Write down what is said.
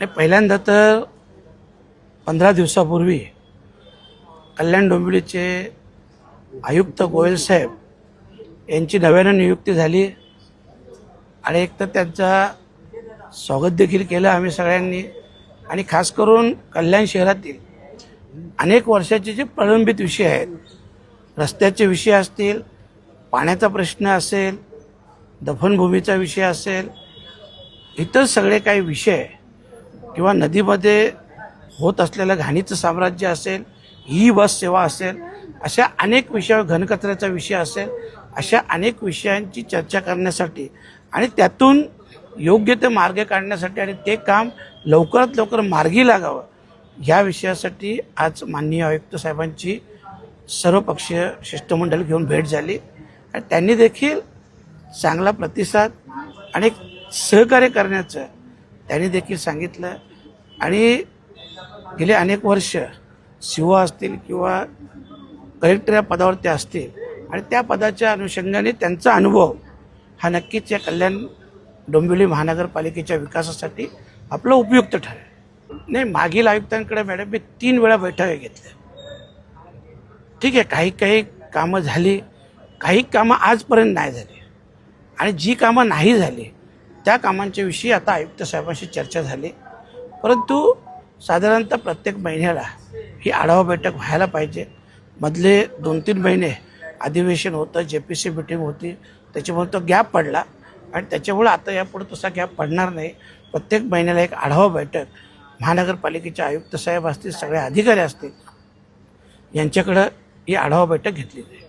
पहिल्यांदा तर 15 दिवसापूर्वी कल्याण डोंबिवलीचे आयुक्त गोयल साहेब यांची नव्यानं नियुक्ती झाली आणि एक तर त्यांचा स्वागत देखील केलं आम्ही सगळ्यांनी। आणि खास करून कल्याण शहरातील अनेक वर्षाचे जे प्रलंबित विषय आहेत, रस्त्याचे विषय असतील, पाण्याचा प्रश्न असेल, दफनभूमीचा विषय असेल, इतर सगळे काही विषय किंवा नदीमध्ये होत असलेलं घाणीचं साम्राज्य असेल, ही बस सेवा असेल, अशा अनेक विषयावर, घनकचऱ्याचा विषय असेल, अशा अनेक विषयांची चर्चा करण्यासाठी आणि त्यातून योग्य ते मार्ग काढण्यासाठी आणि ते काम लवकरात लवकर मार्गी लागावं ह्या विषयासाठी आज माननीय आयुक्त साहेबांची सर्वपक्षीय शिष्टमंडळ घेऊन भेट झाली आणि त्यांनी देखील चांगला प्रतिसाद आणि सहकार्य करण्याचं त्यांनी देखील सांगितलं। आणि गेले अनेक वर्ष सीओ असतील किंवा कलेक्टर या पदावर ते असतील आणि त्या पदाच्या अनुषंगाने त्यांचा अनुभव हा नक्कीच या कल्याण डोंबिवली महानगरपालिकेच्या विकासासाठी आपला उपयुक्त ठरेल। नाही, मागील आयुक्तांकडे मॅडम मी 3 वेळा बैठका घेतल्या। ठीक आहे, काही काही कामं झाली, काही कामं आजपर्यंत नाही झाली आणि जी कामं नाही झाली त्या कामांच्या विषयी आता आयुक्त साहेबांशी चर्चा झाली। परंतु साधारणतः प्रत्येक महिन्याला ही आढावा बैठक व्हायला पाहिजे। मधले 2-3 महिने अधिवेशन होतं, JPC मीटिंग होती, त्याच्यामुळे तो गॅप पडला आणि त्याच्यामुळे आता यापुढे तसा गॅप पडणार नाही। प्रत्येक महिन्याला एक आढावा बैठक महानगरपालिकेचे आयुक्त साहेब असतील, सगळे अधिकारी असतील, यांच्याकडं ही आढावा बैठक घेतली जाईल।